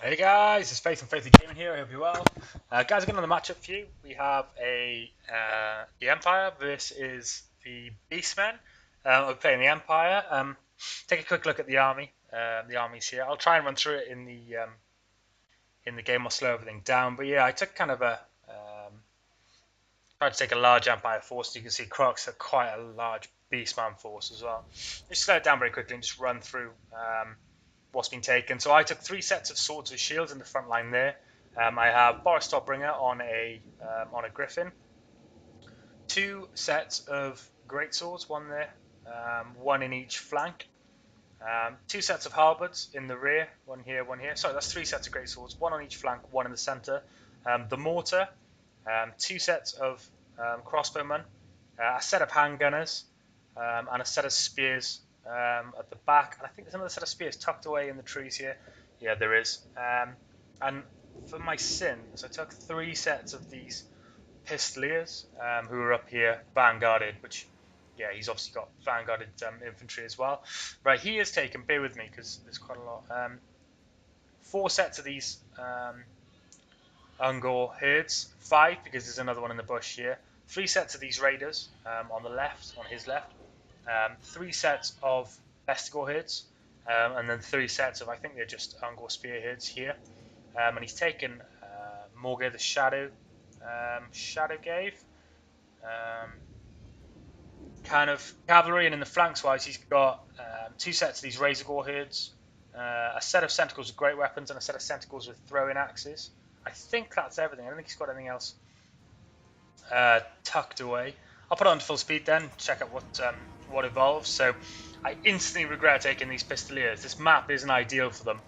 Hey guys, it's Faith and Faithy Gaming here. I hope you're well. Guys, again on the matchup for you, we have the Empire. This is the Beastmen. We're playing the Empire. Take a quick look at the army. The army's here. I'll try and run through it in the game. I'll slow everything down. But yeah, I took kind of tried to take a large Empire force. You can see Crocs are quite a large Beastman force as well. Just slow it down very quickly and just run through what's been taken. So I took 3 sets of swords with shields in the front line there. I have Boris Topbringer on a Griffin. 2 sets of great swords, one there, one in each flank. 2 sets of halberds in the rear, one here, one here. Sorry, that's 3 sets of great swords, one on each flank, one in the centre. The mortar, 2 sets of crossbowmen, a set of handgunners, and a set of spears at the back. And I think there's another set of spears tucked away in the trees here. Yeah, there is. And for my sins, I took 3 sets of these Pistoliers who are up here vanguarded, which, yeah, he's obviously got vanguarded infantry as well. Right, he has taken, bear with me because there's quite a lot, 4 sets of these Ungor herds, 5 because there's another one in the bush here, 3 sets of these raiders on the left, on his left, 3 sets of Vestigor herds, and then 3 sets of, I think they're just Ungor spear herds here. And he's taken Morgir the Shadow Gave, kind of cavalry, and in the flanks wise, he's got 2 sets of these Razorgore herds, a set of Centicles with great weapons, and a set of Centicles with throwing axes. I think that's everything. I don't think he's got anything else tucked away. I'll put it on full speed then, check out what evolves. So I instantly regret taking these Pistoliers. This map isn't ideal for them,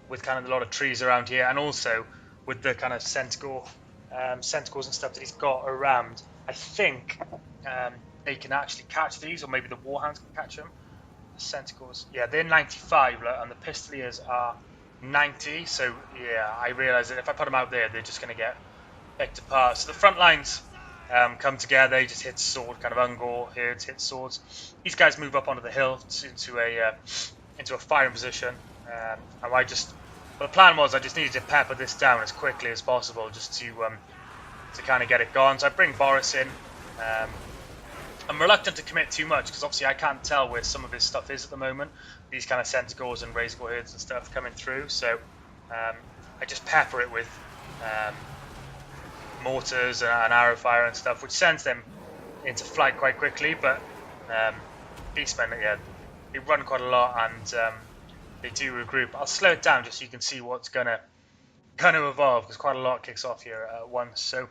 with kind of a lot of trees around here, and also with the kind of Centicles and stuff that he's got around. I think they can actually catch these, or maybe the Warhounds can catch them. The Centicles, yeah, they're 95, and the Pistoliers are 90. So yeah, I realise that if I put them out there, they're just going to get picked apart. So the front lines come together. They just hit sword, kind of Ungor herds hit swords. These guys move up onto the hill into a firing position. And the plan was I just needed to pepper this down as quickly as possible, just to kind of get it gone. So I bring Boris in. I'm reluctant to commit too much because obviously I can't tell where some of his stuff is at the moment. These kind of Centicores and Razorgore herds and stuff coming through. So I just pepper it with mortars and arrow fire and stuff, which sends them into flight quite quickly. But Beastmen, yeah, they run quite a lot and they do regroup. I'll slow it down just so you can see what's gonna evolve, because quite a lot kicks off here at once. So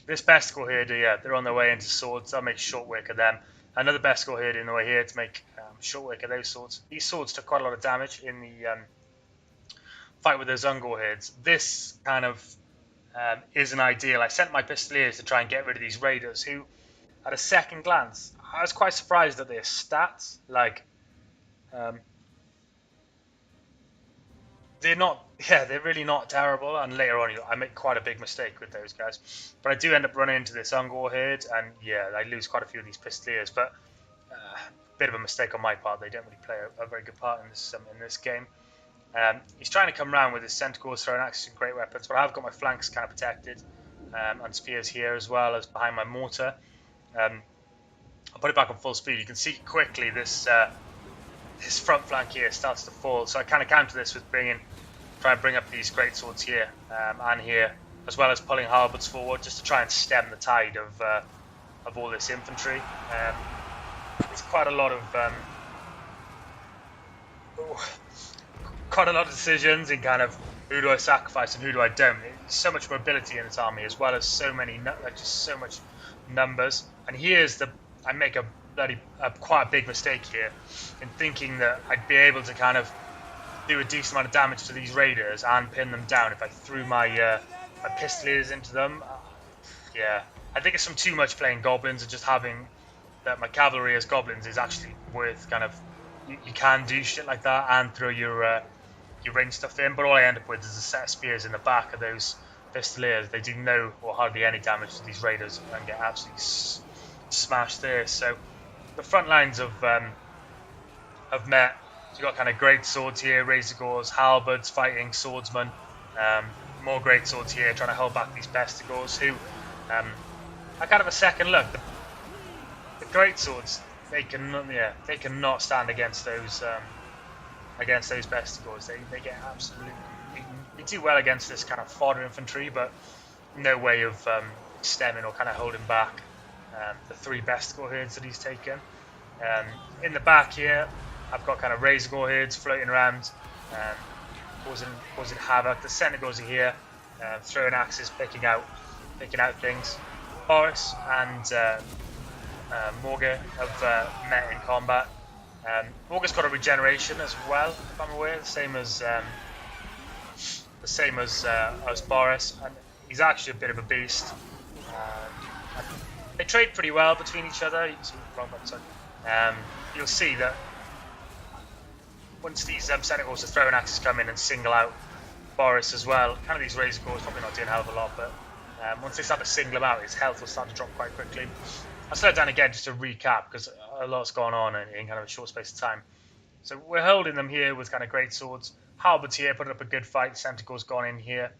this Vestigor herd, yeah, they're on their way into swords. I'll make short work of them. Another Vestigor herd in the way here to make short work of those swords. These swords took quite a lot of damage in the fight with those Ungor herds. This kind of isn't ideal. I sent my Pistoliers to try and get rid of these raiders who, at a second glance, I was quite surprised at their stats. Like, they're really not terrible, and later on I make quite a big mistake with those guys. But I do end up running into this Ungor herd, and yeah, I lose quite a few of these Pistoliers, but bit of a mistake on my part. They don't really play a very good part in this game. He's trying to come around with his Centicores, throwing axes and great weapons, but I've got my flanks kind of protected, and spears here as well as behind my mortar. I'll put it back on full speed. You can see quickly this front flank here starts to fall, so I kind of counter this with try and bring up these great swords here and here, as well as pulling halberds forward just to try and stem the tide of all this infantry. There's quite a lot of decisions in kind of who do I sacrifice and who do I don't. There's so much mobility in this army, as well as so much numbers. And I make quite a big mistake here in thinking that I'd be able to kind of do a decent amount of damage to these raiders and pin them down if I threw my Pistoliers into them. Yeah, I think it's from too much playing goblins and just having that my cavalry as goblins is actually worth kind of. You can do shit like that and throw your range stuff in, but all I end up with is a set of spears in the back of those Pistoliers. They do no or hardly any damage to these raiders and get absolutely smashed there. So the front lines have met So you've got kind of great swords here, razor gores, halberds fighting swordsmen. More great swords here, trying to hold back these bestigors who are kind of a second look. The great swords, they cannot stand against those bestigors. They get absolutely. They do well against this kind of fodder infantry, but no way of stemming or kind of holding back the 3 bestigor herds that he's taken. In the back here, I've got kind of razor gore herds floating around, causing havoc. The Senegals are here, throwing axes, picking out things. Boris and Morga have met in combat. Morga's got a regeneration as well, if I'm aware, the same as Boris, and he's actually a bit of a beast. They trade pretty well between each other. You can see wrong button, sorry. You'll see that once these Senegals are throwing axes come in and single out Boris as well, kind of these razor gores probably not doing a hell of a lot, but once they start to single him out, his health will start to drop quite quickly. I'll slow it down again just to recap because a lot's gone on in kind of a short space of time. So we're holding them here with kind of great swords. Halberds here, putting up a good fight. Centaur's gone in here.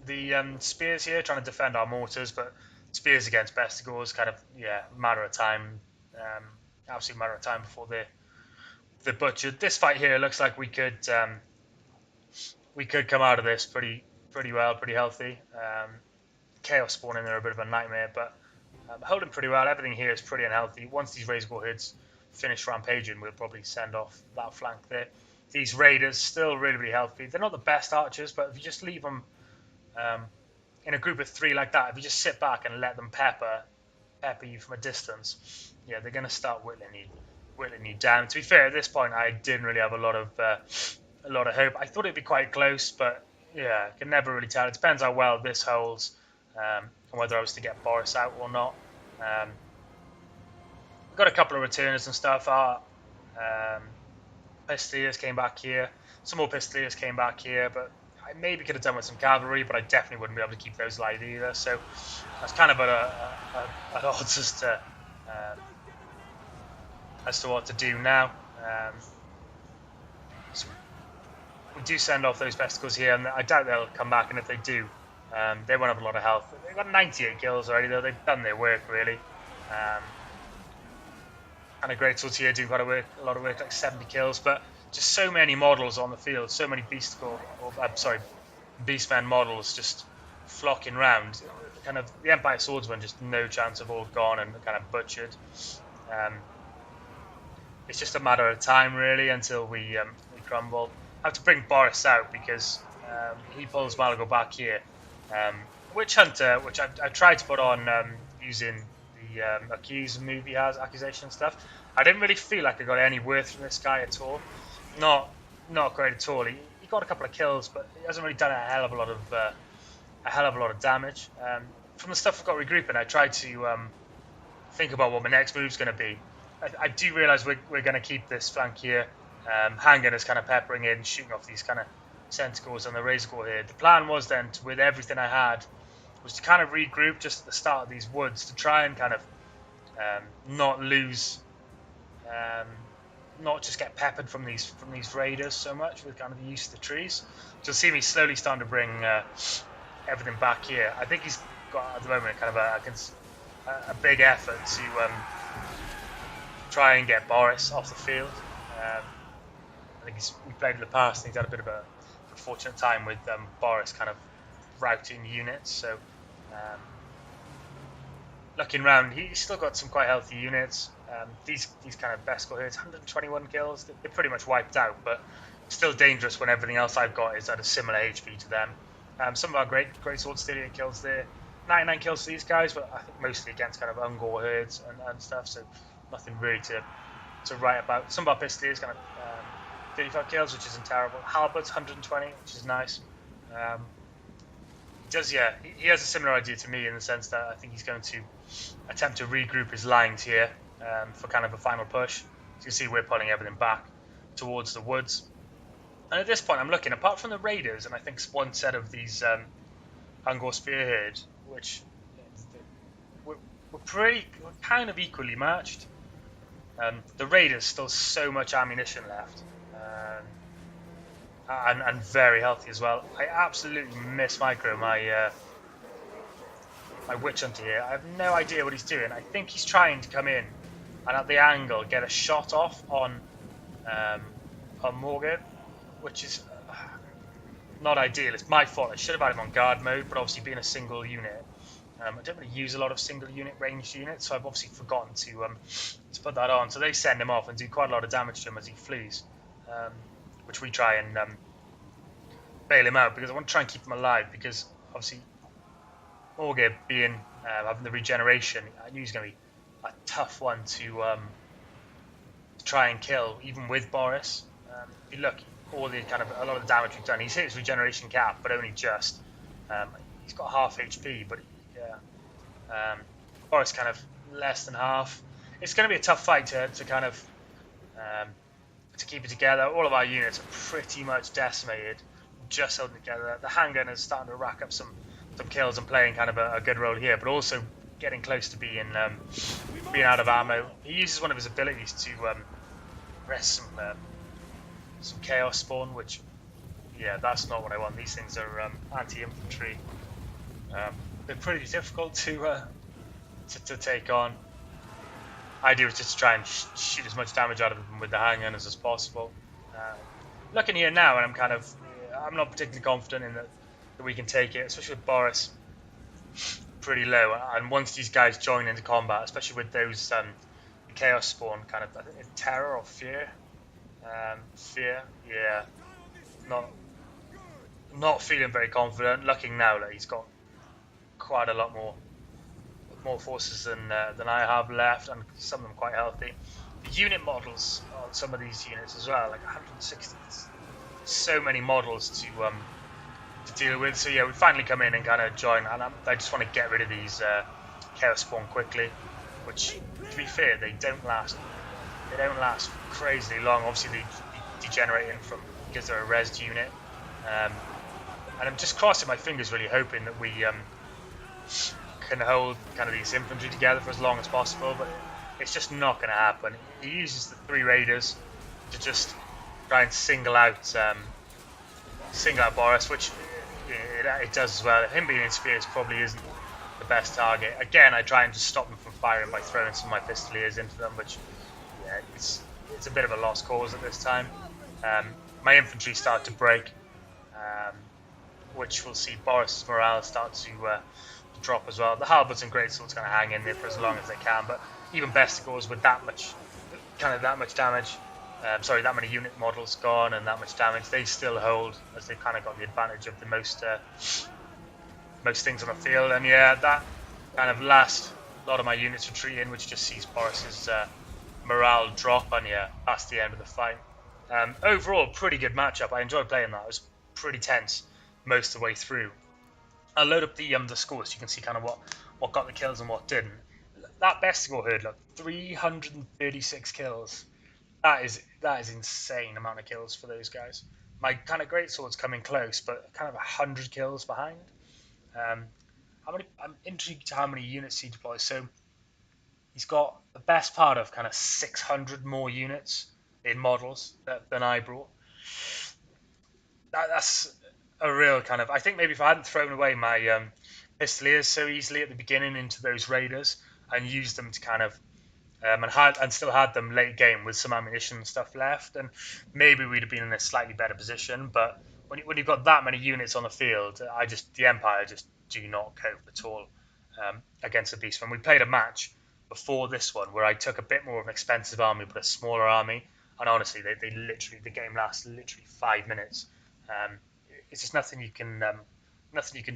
The spears here, trying to defend our mortars, but spears against bestigors, kind of, matter of time. Absolute matter of time before they're butchered. This fight here looks like we could come out of this pretty well, pretty healthy. Chaos spawn in there, a bit of a nightmare, but holding pretty well. Everything here is pretty unhealthy. Once these razor gore herds finish rampaging, we'll probably send off that flank there. These raiders still really healthy. They're not the best archers, but if you just leave them in a group of 3 like that, if you just sit back and let them pepper you from a distance, they're going to start whittling you down. To be fair, at this point, I didn't really have a lot of hope. I thought it'd be quite close, but I can never really tell. It depends how well this holds, and whether I was to get Boris out or not. We've got a couple of returners and stuff. Our Pistoliers came back here. Some more Pistoliers came back here, but I maybe could have done with some cavalry, but I definitely wouldn't be able to keep those alive either. So that's kind of at odds as to what to do now. So we do send off those besticles here, and I doubt they'll come back. And if they do, they won't have a lot of health. They've got 98 kills already, though. They've done their work really. And a great swords here do quite a lot of work, like 70 kills, but just so many models on the field, so many Beastmen models just flocking round. Kind of the Empire swordsmen, just no chance of all gone and kind of butchered. It's just a matter of time really until we crumble. I have to bring Boris out because he pulls Malago back here. Witch Hunter, which I've tried to put on using the accused move he has, accusation stuff. I didn't really feel like I got any worth from this guy at all. Not great at all. He got a couple of kills, but he hasn't really done a hell of a lot of damage. From the stuff I've got regrouping, I tried to think about what my next move's going to be. I do realise we're going to keep this flank here. Handgunners kind of peppering in, shooting off these kind of Centaurs and the razor gore here. The plan was then, with everything I had, was to kind of regroup just at the start of these woods to try and kind of not lose, not just get peppered from these raiders so much with kind of the use of the trees. So you'll see me slowly starting to bring everything back here. I think he's got at the moment kind of a big effort to try and get Boris off the field. I think we've played in the past and he's had a bit of a fortunate time with Boris kind of routing units. So looking around, he's still got some quite healthy units. These kind of Bescal herds, 121 kills, they're pretty much wiped out, but still dangerous when everything else I've got is at a similar HP to them. Some of our great swords, 38 kills there, 99 kills for these guys, but I think mostly against kind of Ungor herds and stuff, so nothing really to write about. Some of our Pistoliers kind of 35 kills, which isn't terrible. Halberds 120, which is nice. He has a similar idea to me in the sense that I think he's going to attempt to regroup his lines here for kind of a final push. So you can see we're pulling everything back towards the woods. And at this point I'm looking, apart from the raiders and I think one set of these Ungor spearhead, which we're kind of equally matched. The Raiders still so much ammunition left, and very healthy as well. I absolutely miss Micro, my Witch Hunter here. I have no idea what he's doing. I think he's trying to come in and at the angle get a shot off on Morgan, which is not ideal. It's my fault. I should have had him on guard mode, but obviously being a single unit, I don't really use a lot of single unit ranged units, so I've obviously forgotten to put that on. So they send him off and do quite a lot of damage to him as he flees, which we try and bail him out because I want to try and keep him alive because obviously Morgan being having the regeneration, I knew he was going to be a tough one to try and kill, even with Boris. If you look, all the kind of a lot of the damage we've done, he's hit his regeneration cap, but only just. He's got half HP, but yeah, Boris kind of less than half. It's going to be a tough fight to kind of to keep it together. All of our units are pretty much decimated, just holding together. The handgun is starting to rack up some kills and playing kind of a good role here, but also getting close to being out of ammo. He uses one of his abilities to rest some chaos spawn, which yeah, that's not what I want. These things are anti-infantry. They're pretty difficult to take on. Idea is just to try and shoot as much damage out of them with the handgunners as possible. Looking here now, and I'm not particularly confident in that we can take it, especially with Boris pretty low. And once these guys join into combat, especially with those chaos spawn, kind of terror or fear, yeah, not feeling very confident. Looking now that he's got quite a lot more forces than I have left, and some of them quite healthy. The unit models on some of these units as well, like 160. So many models to deal with. So yeah, we finally come in and kind of join, and I just want to get rid of these chaos spawn quickly. Which, to be fair, they don't last. They don't last crazily long. Obviously, they degenerate in from because they're a rezzed unit. And I'm just crossing my fingers, really hoping that we can hold kind of these infantry together for as long as possible. But it's just not going to happen. He uses the 3 raiders to just try and single out Boris, which it does as well. Him being in Spears probably isn't the best target. Again, I try and just stop them from firing by throwing some of my Pistoliers into them, which yeah, it's a bit of a lost cause at this time. My infantry start to break, which will see Boris's morale start to drop as well. The halberds and greatswords going to hang in there for as long as they can, but even Bestigors with that much damage, that many unit models gone and that much damage, they still hold, as they've kind of got the advantage of the most things on the field. And yeah, that kind of last lot of my units retreating, which just sees Boris's morale drop, and yeah, that's the end of the fight. Overall, pretty good matchup. I enjoyed playing that. It was pretty tense most of the way through. I'll load up the scores so you can see kind of what got the kills and what didn't. That Bestigor herd, look, 336 kills. That is insane amount of kills for those guys. My kind of greatsword's coming close, but kind of 100 kills behind. I'm intrigued to how many units he deploys. So he's got the best part of kind of 600 more units in models than I brought. That's a real kind of. I think maybe if I hadn't thrown away my Pistoliers so easily at the beginning into those raiders and used them to kind of and still had them late game with some ammunition and stuff left, and maybe we'd have been in a slightly better position. But when you've got that many units on the field, the Empire just do not cope at all against the Beastmen. We played a match before this one where I took a bit more of an expensive army but a smaller army, and honestly, they literally, the game lasts literally 5 minutes. It's just nothing you can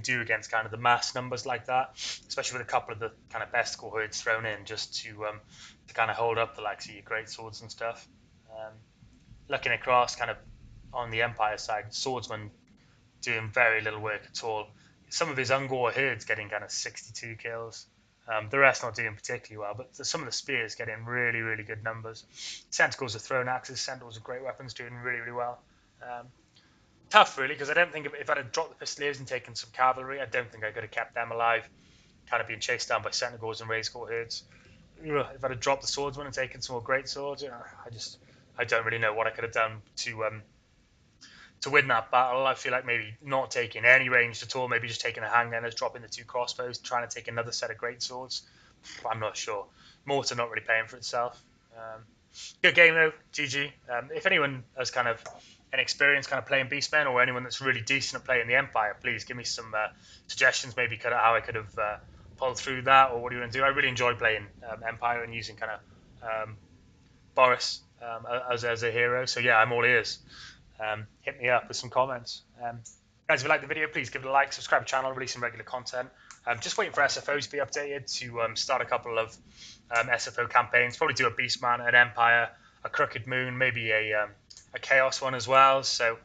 do against kind of the mass numbers like that, especially with a couple of the kind of best core herds thrown in just to kind of hold up the likes of your great swords and stuff. Looking across kind of on the Empire side, swordsman doing very little work at all. Some of his Ungor herds getting kind of 62 kills. The rest not doing particularly well, but some of the spears getting really, really good numbers. Centaurs are thrown axes, centaurs are great weapons, doing really, really well. Tough, really, because I don't think if I'd have dropped the Pistoliers and taken some cavalry, I don't think I could have kept them alive, kind of being chased down by Centaurs and Raised Core herds. if I'd have dropped the swordsman and taken some more great swords, I don't really know what I could have done to win that battle. I feel like maybe not taking any ranged at all, maybe just taking the handgunners, dropping the 2 crossbows, trying to take another set of great swords. I'm not sure. Mortar not really paying for itself. Good game though, GG. If anyone has kind of an experience kind of playing Beastmen, or anyone that's really decent at playing the Empire, please give me some suggestions, maybe kind of how I could have pulled through that, or what do you want to do. I really enjoy playing Empire and using kind of Boris as a hero. So yeah, I'm all ears. Hit me up with some comments. Guys, if you like the video, please give it a like, subscribe to the channel, releasing regular content. Just waiting for SFOs to be updated to start a couple of SFO campaigns. Probably do a Beastman, an Empire, a Crooked Moon, maybe a Chaos one as well. So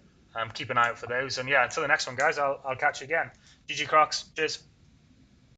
keep an eye out for those. And yeah, until the next one, guys, I'll catch you again. GG Crocs. Cheers.